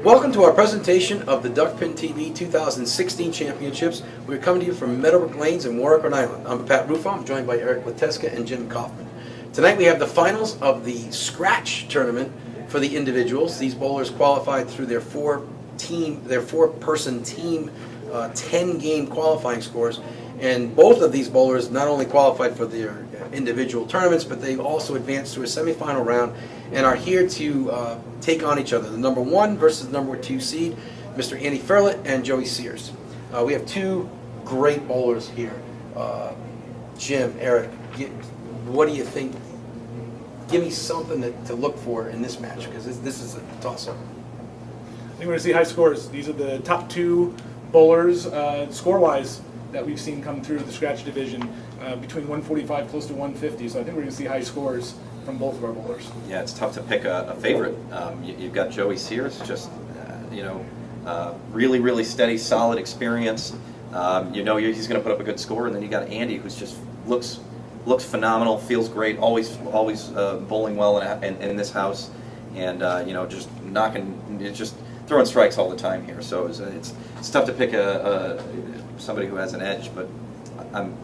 Welcome to our presentation of the Duckpin TV 2016 Championships. We're coming to you from Meadowbrook Lanes in Warwick, Rhode Island. I'm Pat Rufo. I'm joined by Eric Lateska and Jim Kaufman. Tonight we have the finals of the Scratch tournament for the individuals. These bowlers qualified through their four-person team 10-game qualifying scores. And both of these bowlers not only qualified for their individual tournaments, but they also advanced to a semifinal round and are here to take on each other. The number 1 versus the number 2 seed, Mr. Andy Fierlit and Joey Sears. We have two great bowlers here. Jim, Eric, what do you think? Give me something to look for in this match, because this is a toss-up. I think we're going to see high scores. These are the top two bowlers, score-wise, that we've seen come through the Scratch division, between 145 close to 150. So I think we're going to see high scores from both of our bowlers. Yeah, it's tough to pick a favorite. You've got Joey Sears, just really, really steady, solid experience. He's going to put up a good score, and then you got Andy, who's just looks phenomenal, feels great, always bowling well in this house, and just throwing strikes all the time here. So it's tough to pick somebody who has an edge, but I'm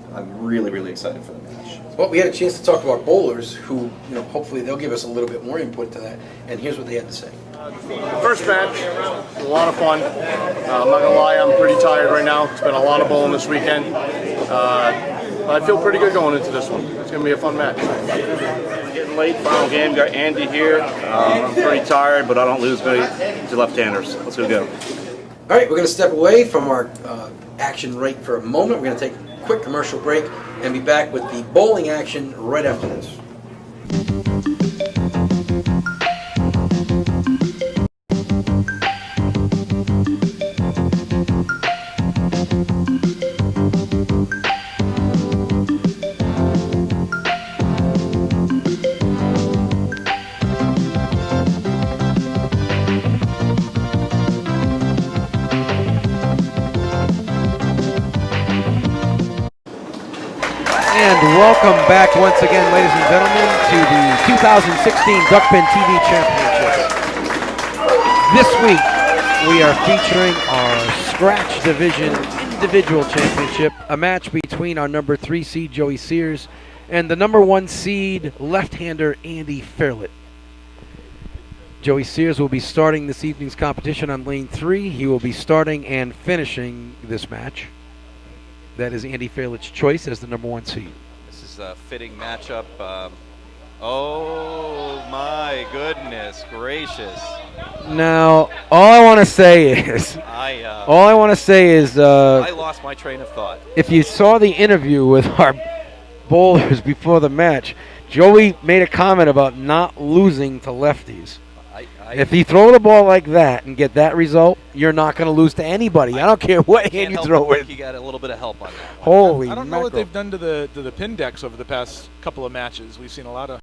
really, really excited for the match. Well, we had a chance to talk to our bowlers, who hopefully they'll give us a little bit more input to that. And here's what they had to say. First match, a lot of fun. I'm not gonna lie, I'm pretty tired right now. It's been a lot of bowling this weekend. But I feel pretty good going into this one. It's gonna be a fun match. Getting late, final game. Got Andy here. I'm pretty tired, but I don't lose many to left-handers. Let's go. All right, we're going to step away from our action right for a moment. We're going to take a quick commercial break and be back with the bowling action right after this. And welcome back once again, ladies and gentlemen, to the 2016 Duckpin TV Championships. This week, we are featuring our Scratch Division Individual Championship, a match between our number 3 seed, Joey Sears, and the number 1 seed, left-hander Andy Fierlit. Joey Sears will be starting this evening's competition on lane 3. He will be starting and finishing this match. That is Andy Fierlit's choice as the number 1 seed. This is a fitting matchup. Oh my goodness gracious! Now, all I want to say is, I lost my train of thought. If you saw the interview with our bowlers before the match, Joey made a comment about not losing to lefties. If you throw the ball like that and get that result, you're not going to lose to anybody. I don't care what hand you throw it. You got a little bit of help on that one. Holy I don't know what they've done to the pin decks over the past couple of matches. We've seen a lot of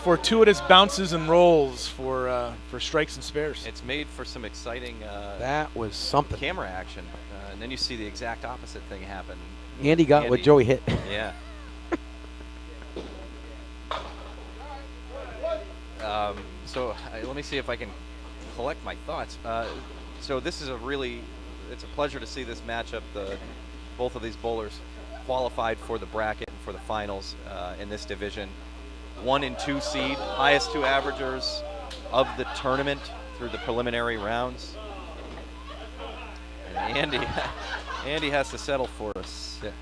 fortuitous bounces and rolls for strikes and spares. It's made for some exciting that was something. Camera action, and then you see the exact opposite thing happen. Andy got what Joey hit. Yeah. Let me see if I can collect my thoughts. So this is it's a pleasure to see this matchup. Both of these bowlers qualified for the bracket and for the finals in this division. 1 and 2 seed, highest 2 averagers of the tournament through the preliminary rounds. And Andy has to settle for a 6.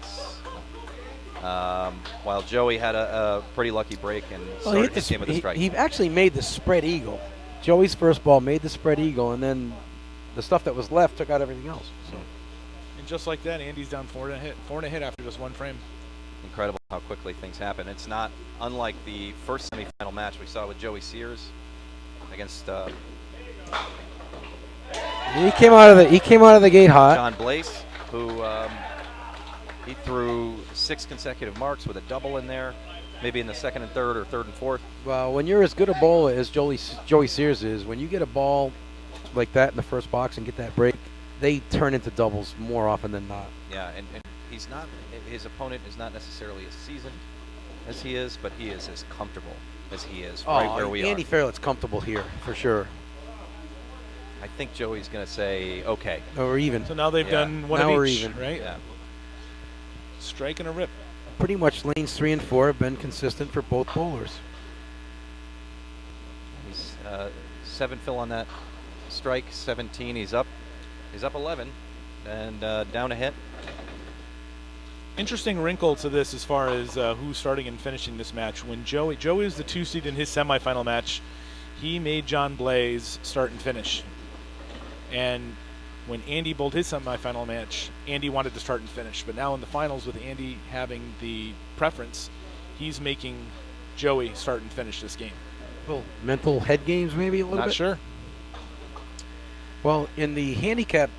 While Joey had a pretty lucky break and started this game with a strike. He actually made the spread eagle. Joey's first ball made the spread eagle, and then the stuff that was left took out everything else. So. And just like that, Andy's down 4 and a hit after just 1 frame. Incredible how quickly things happen. It's not unlike the first semifinal match we saw with Joey Sears against he came out of the gate hot. John Blaze, who he threw 6 consecutive marks with a double in there, maybe in the second and third or third and fourth. Well, when you're as good a bowler as Joey Sears is, when you get a ball like that in the first box and get that break, they turn into doubles more often than not. Yeah, and he's not, his opponent is not necessarily as seasoned as he is, but he is as comfortable as he is, Oh, right where we Andy are. Fierlit's comfortable here for sure, I think Joey's going to say, okay. or even. So now they've Yeah. done one Now of we're each, even. right? Yeah. Strike and a rip. Pretty much lanes 3 and 4 have been consistent for both bowlers. He's 7 fill on that strike, 17. He's up 11, and down a hit. Interesting wrinkle to this as far as who's starting and finishing this match. When Joey was the 2 seed in his semifinal match, he made John Blaze start and finish. And when Andy bowled his semifinal match, Andy wanted to start and finish. But now in the finals, with Andy having the preference, he's making Joey start and finish this game. Little mental head games, maybe a little Not bit. sure. Well, in the handicapped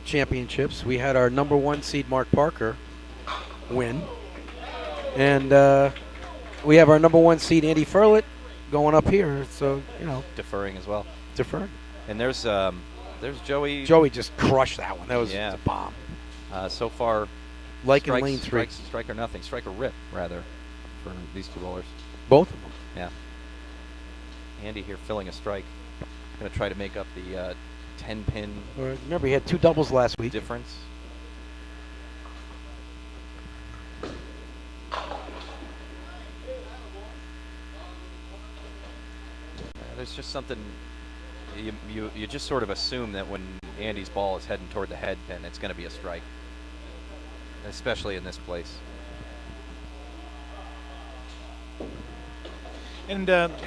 championships, we had our number 1 seed Mark Parker win, and we have our number 1 seed Andy Fierlit going up here. So Deferring as well. deferring. And there's Joey. Joey just crushed that one. That was Yeah. a bomb. So far, Like in strikes, lane 3, strike or nothing. Strike or rip, rather, for these 2 bowlers. both of them. Yeah. Andy here filling a strike. Going to try to make up the 10-pin Remember, he had 2 doubles last week. difference. There's just something you just sort of assume that when Andy's ball is heading toward the head pin, it's going to be a strike, especially in this place. And well,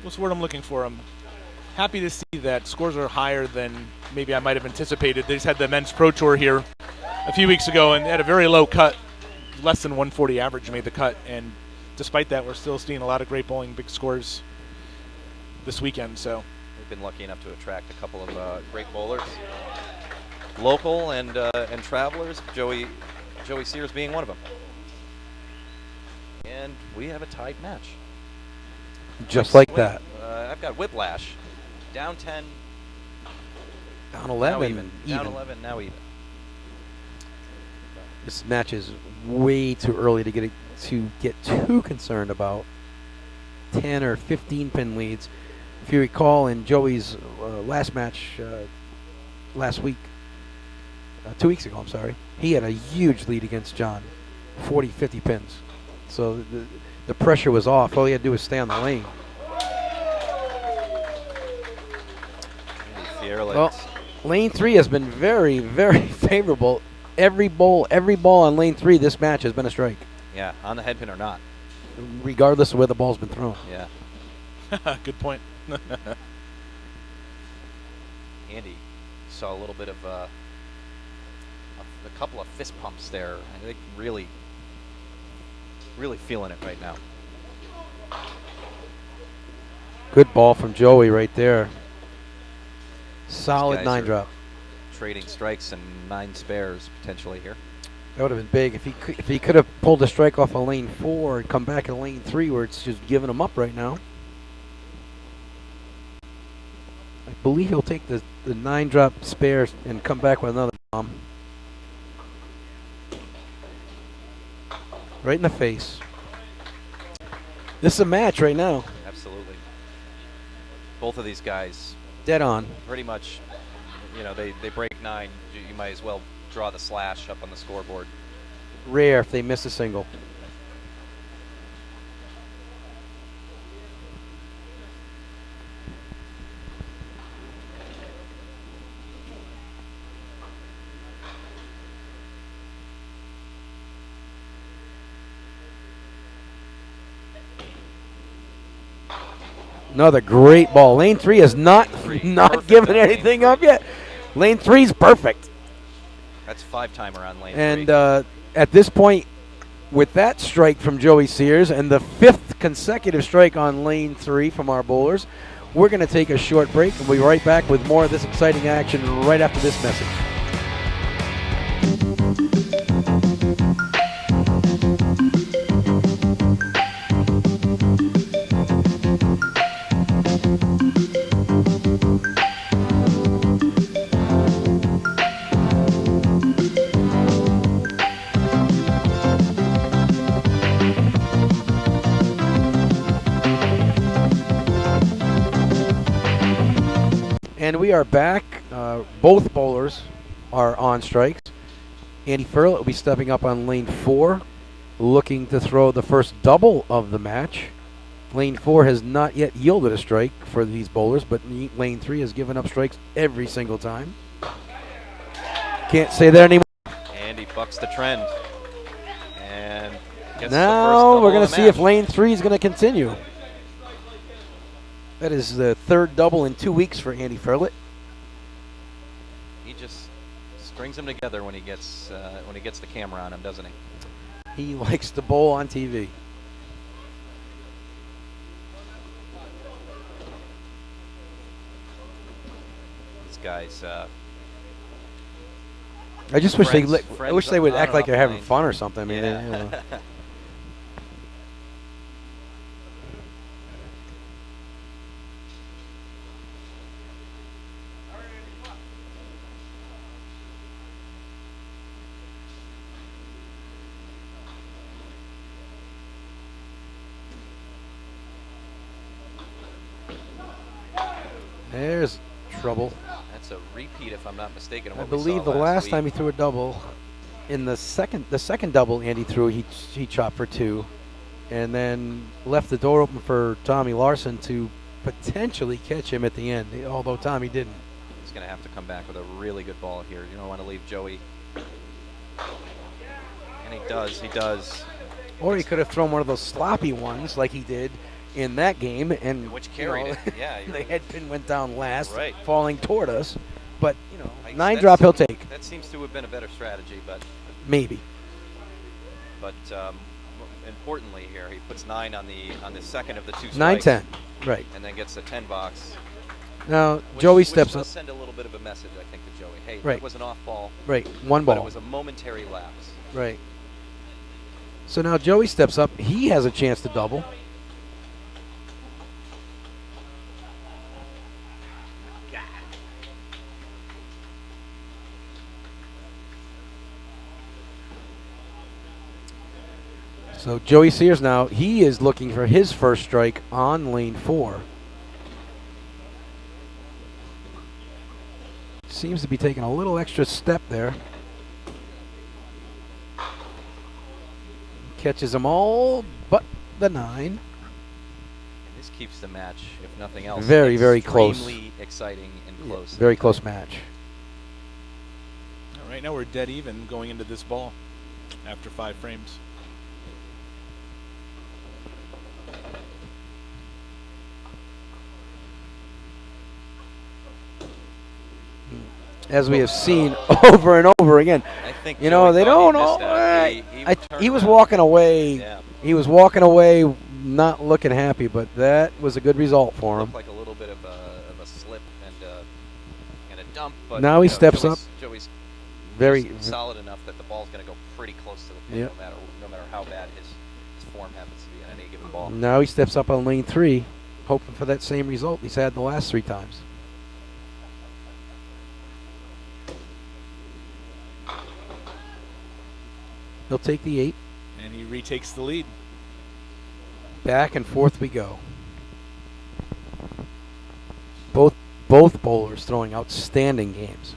what's the word I'm looking for? I'm happy to see that scores are higher than maybe I might have anticipated. They just had the men's pro tour here a few weeks ago and had a very low cut, less than 140 average made the cut, and despite that, we're still seeing a lot of great bowling, big scores this weekend. So We've been lucky enough to attract a couple of great bowlers, local and travelers. Joey Sears being one of them. And we have a tied match. Just like Swing. that. I've got whiplash. Down 10. Down Now 11. even. Down 11. Now even. This match is way too early to get too concerned about 10 or 15 pin leads. If you recall, in Joey's last match last week, 2 weeks ago, I'm sorry, he had a huge lead against John, 40, 50 pins. So the pressure was off. All he had to do was stay on the lane. Fierlit. Well, lane 3 has been very, very favorable. Every ball on lane 3 this match has been a strike, Yeah, on the head pin or not. regardless of where the ball's been thrown. Yeah. good point. Andy saw a little bit of a couple of fist pumps there. I think really feeling it right now. Good ball from Joey right there. These Solid guys 9 are drop. Trading strikes and 9 spares potentially here. That would have been big if he could have pulled a strike off of lane 4 and come back in lane 3 where it's just giving him up right now. I believe he'll take the 9 drop spare and come back with another bomb. Right in the face. This is a match right now. Absolutely. Both of these guys Dead on. pretty much, they break 9. You might as well draw the slash up on the scoreboard. Rare if they miss a single. Another great ball. Lane 3 has not Perfect given on lane anything 3. up yet. Lane 3's perfect. That's 5-timer on lane And 3. at this point, with that strike from Joey Sears and the 5th consecutive strike on lane 3 from our bowlers, we're going to take a short break and we'll be right back with more of this exciting action right after this message. And we are back. Both bowlers are on strikes. Andy Fierlit will be stepping up on lane 4, looking to throw the first double of the match. Lane 4 has not yet yielded a strike for these bowlers, but lane 3 has given up strikes every single time. Can't say that anymore. Andy bucks the trend. And gets Now we're going to see if lane 3 is going to continue. That is the third double in 2 weeks for Andy Fierlit. He just strings them together when he gets the camera on him, doesn't he? He likes to bowl on TV. These guys. I just wish Friends I wish they would on act and like off they're having lane. fun or something. I mean, Yeah. you know. There's trouble. That's a repeat, if I'm not mistaken. Of I what we believe saw the last time week. he threw a double, in the second double Andy threw, he chopped for 2, and then left the door open for Tommy Larson to potentially catch him at the end. Although Tommy didn't. He's going to have to come back with a really good ball here. You don't want to leave Joey. And he does. He does. Or he could have thrown one of those sloppy ones like he did in that game, and Which carried it. Yeah. the head pin went down last, Right. falling toward us. But you know, I- 9 that's- drop he'll take, That seems to have been a better strategy, but maybe. Importantly here, he puts 9 on the second of the 2 strikes. 9-10, right. And then gets the 10 box. Now Joey steps which up. does send a little bit of a message, I think, to Joey. Hey, Right. it was an off ball, Right, 1 but ball. it was a momentary lapse. Right. So now Joey steps up. He has a chance to double. So Joey Sears now, he is looking for his first strike on lane 4. Seems to be taking a little extra step there. Catches them all but the 9. And this keeps the match, if nothing else, Very, very close. extremely exciting and close. Very close match. Right now we're dead even going into this ball after 5 frames. As we have seen over and over again. I think You know, Joey they thought don't he all. missed out. He would turn He was around. walking away. Yeah. He was walking away, not looking happy, but that was a good result for him. Looked like a little bit of a slip and a dump. But Now he you know, steps Joey's, up. Joey's Very. just solid enough that the ball's going to go pretty close to the pin, Yep. no matter how bad his form happens to be on any given ball. Now he steps up on lane 3, hoping for that same result he's had the last 3 times. He'll take the 8. And he retakes the lead. Back and forth we go. Both bowlers throwing outstanding games.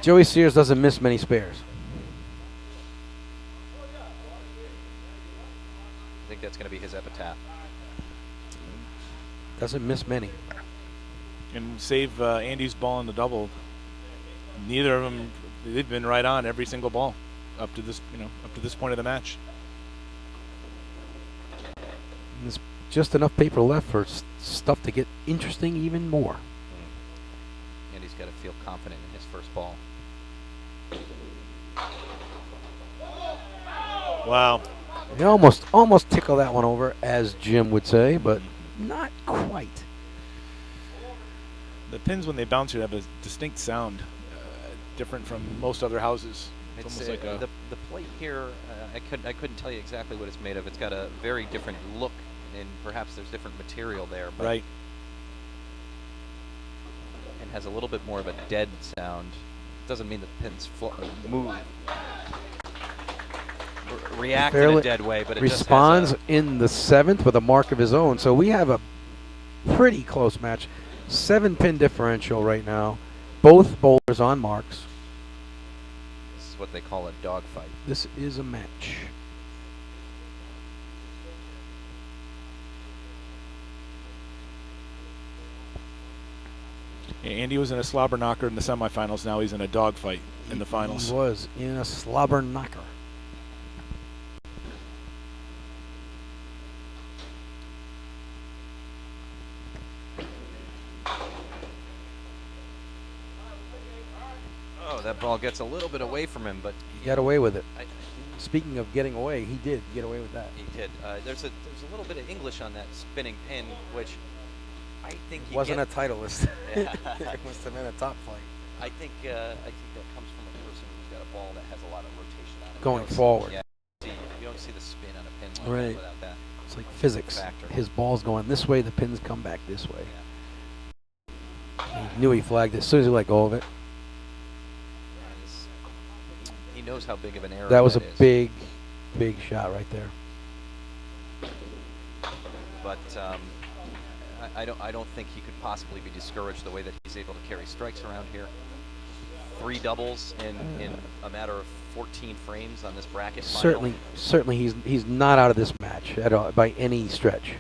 Joey Sears doesn't miss many spares. I think that's going to be his epitaph. Doesn't miss many. And save Andy's ball in the double. Neither of them, they've been right on every single ball up to this, up to this point of the match. There's just enough paper left for stuff to get interesting even more. And he's got to feel confident in his first ball. Wow. They almost tickle that one over, as Jim would say, but not quite. The pins, when they bounce here, have a distinct sound, different from most other houses. It's almost like a... The plate here, I couldn't tell you exactly what it's made of. It's got a very different look, and perhaps there's different material there. But Right. It has a little bit more of a dead sound doesn't mean the pins move, react in a Fierlit dead way, but it responds just has in the 7th with a mark of his own. So we have a pretty close match. 7-pin differential right now. Both bowlers on marks. this is what they call a dogfight. This is a match. Andy was in a slobber knocker in the semifinals. Now he's in a dogfight in the finals. He was in a slobber knocker. Oh, that ball gets a little bit away from him, but He got away with it. I, Speaking of getting away, he did get away with that. he did. There's a little bit of English on that spinning pin, which I think you Wasn't get. a Titleist. Yeah. It must have been a top flight. I think that comes from a person who's got a ball that has a lot of rotation on it. Going You don't forward. Yeah, you don't see the spin on a pin like Right. that without that. It's like physics. Factor. His ball's going this way, the pins come back this way. Yeah. He knew he flagged it as soon as he let go of it. He knows how big of an error That was a is. big shot right there. But I don't think he could possibly be discouraged the way that he's able to carry strikes around here. 3 doubles in a matter of 14 frames on this bracket final. Certainly he's not out of this match at all by any stretch.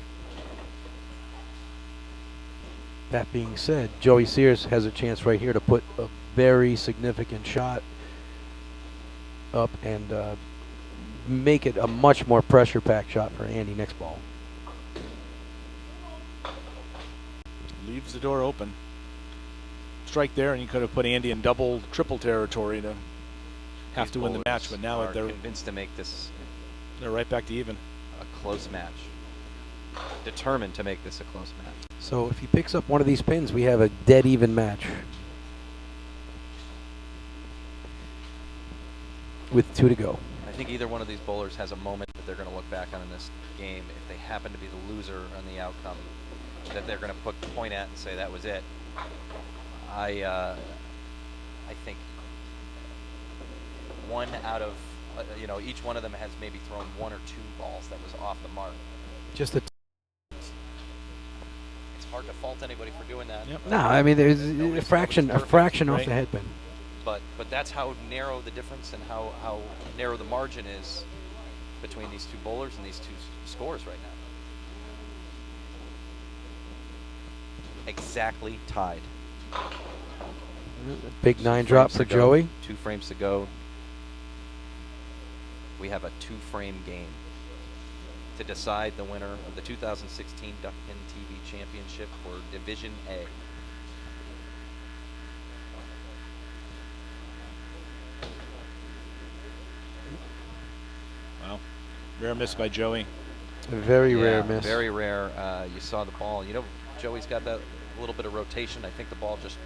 That being said, Joey Sears has a chance right here to put a very significant shot up and make it a much more pressure-packed shot for Andy next ball. Leaves the door open. Strike there, and you could have put Andy in double, triple territory to have These to win the match. bowlers But now are they're convinced to make this right back to even. a close match. Determined to make this a close match. So if he picks up one of these pins, we have a dead even match with 2 to go. I think either one of these bowlers has a moment that they're going to look back on in this game if they happen to be the loser on the outcome, that they're going to point at and say that was it. I think one out of each one of them has maybe thrown 1 or 2 balls that was off the mark. Just a It's hard to fault anybody for doing that. Yep. no, I mean there's Nobody's a fraction off right. the headpin. But that's how narrow the difference and how narrow the margin is between these 2 bowlers and these 2 scores right now. Exactly tied. Big 9 2 drop frames for to go, Joey. 2 frames to go. We have a 2-frame game to decide the winner of the 2016 Duckpin TV Championship for Division A. Wow. Rare miss by Joey. A very rare Yeah, miss. Very rare. You saw the ball. Joey's got that little bit of rotation. I think the ball just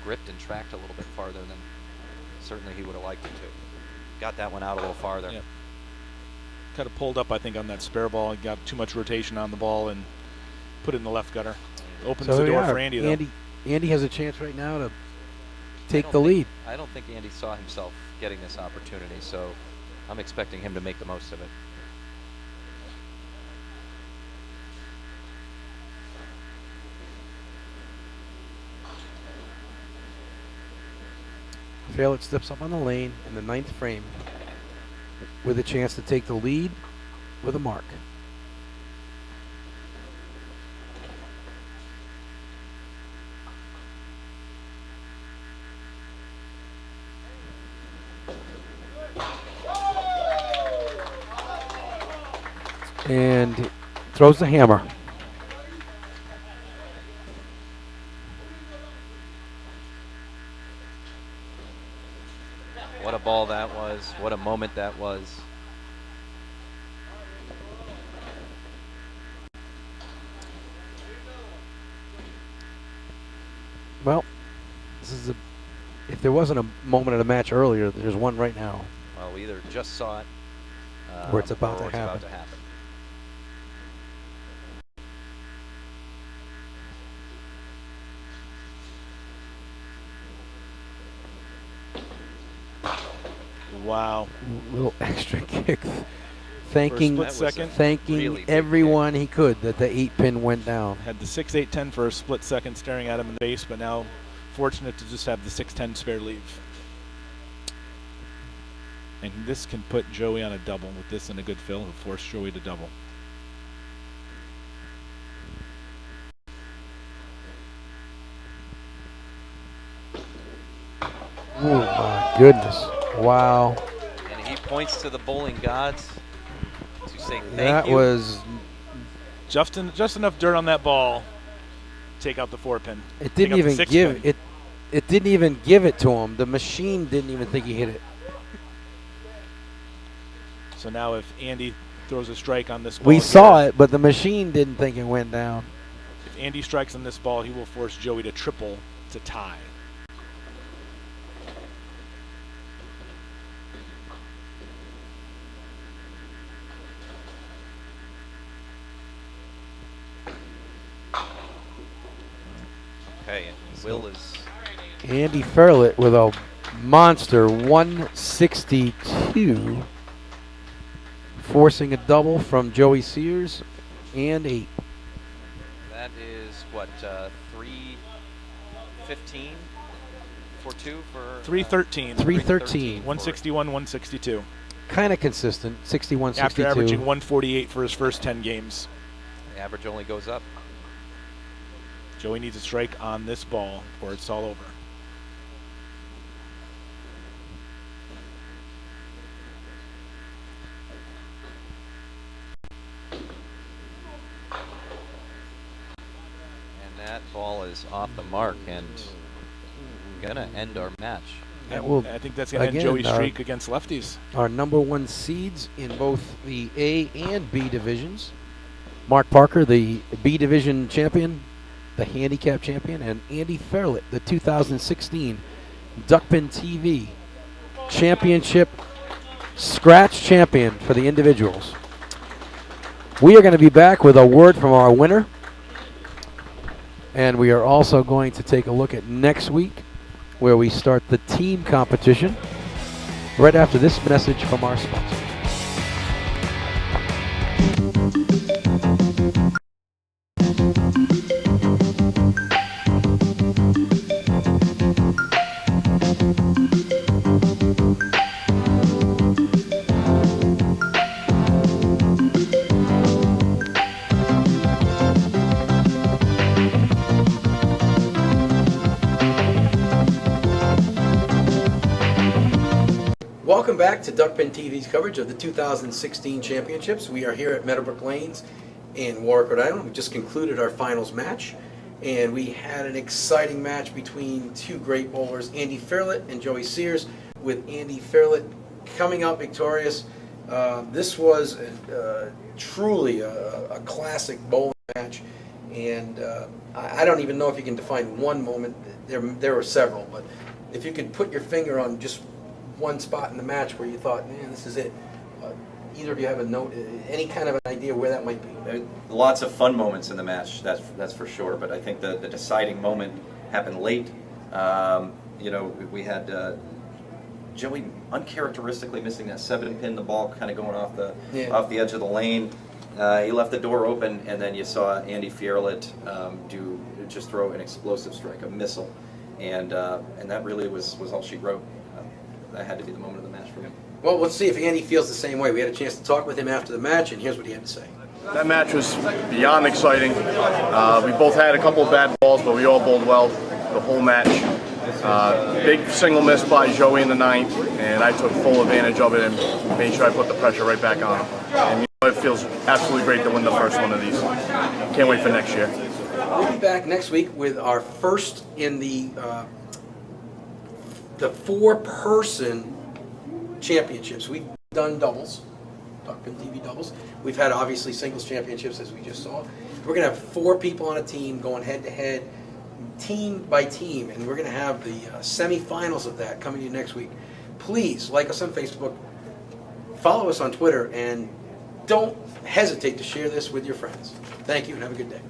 gripped and tracked a little bit farther than certainly he would have liked it to. Got that one out a little farther. Yeah. Kind of pulled up, I think, on that spare ball and got too much rotation on the ball and put it in the left gutter. Opens So the here door we for are. Andy, though. Andy has a chance right now to I take don't the think- lead. I don't think Andy saw himself getting this opportunity, so I'm expecting him to make the most of it. Fierlit steps up on the lane in the 9th frame with a chance to take the lead with a mark. And throws the hammer. What a ball that was. What a moment that was. Well, this is a. If there wasn't a moment of the match earlier, there's one right now. Well, we either just saw it Or it's about to or it's happen. about to happen. wow. Little extra kick. Thanking, For a split second. thanking Really big everyone he could that the 8-pin went down. Had the 6-8-10 for a split second staring at him in the face, but now fortunate to just have the 6-10 spare leave. And this can put Joey on a double. With this and a good fill, he'll force Joey to double. Oh my goodness. Wow. And he points to the bowling gods to say thank That you. was, Just enough dirt on that ball. Take out the 4-pin. it didn't even give it. It didn't even give it to him. The machine didn't even think he hit it. So now if Andy throws a strike on this ball, We saw it, but the machine didn't think it went down. If Andy strikes on this ball, he will force Joey to triple to tie. Okay, and Will is Andy Fierlit with a monster 162, forcing a double from Joey Sears and 8. that is what 315 for 2 for 313. 313. 161, 162. Kind of consistent, 61, After 62. averaging 148 for his first 10 games. The average only goes up. Joey needs a strike on this ball or it's all over. And that ball is off the mark and gonna end our match. That will, I think that's going to end again, Joey's streak against lefties. our number 1 seeds in both the A and B divisions. Mark Parker, the B division champion, the handicap champion, and Andy Fierlit, the 2016 Duckpin TV championship scratch champion for the individuals. We are going to be back with a word from our winner, and we are also going to take a look at next week, where we start the team competition right after this message from our sponsor. Welcome back to Duckpin TV's coverage of the 2016 championships. We are here at Meadowbrook Lanes in Warwick, Rhode Island. We just concluded our finals match, and we had an exciting match between two great bowlers, Andy Fierlit and Joey Sears, with Andy Fierlit coming out victorious. This was truly a classic bowling match, and I don't even know if you can define one moment. There were several, but if you could put your finger on just one spot in the match where you thought, man, this is it. Either of you have a note, any kind of an idea where that might be? Lots of fun moments in the match, that's for sure. But I think the deciding moment happened late. We had Joey uncharacteristically missing that 7-pin, the ball kind of going off the edge of the lane. He left the door open, and then you saw Andy Fierlit just throw an explosive strike, a missile, and that really was all she wrote. That had to be the moment of the match for him. Well, let's see if Andy feels the same way. We had a chance to talk with him after the match, and here's what he had to say. That match was beyond exciting. We both had a couple of bad balls, but we all bowled well the whole match. Big single miss by Joey in the 9th, and I took full advantage of it and made sure I put the pressure right back on him. And it feels absolutely great to win the first one of these. Can't wait for next year. We'll be back next week with our first in the 4-person championships. We've done doubles, Duckpin TV doubles. We've had obviously singles championships, as we just saw. We're going to have 4 people on a team going head-to-head, team by team, and we're going to have the semifinals of that coming to you next week. Please like us on Facebook, follow us on Twitter, and don't hesitate to share this with your friends. Thank you, and have a good day.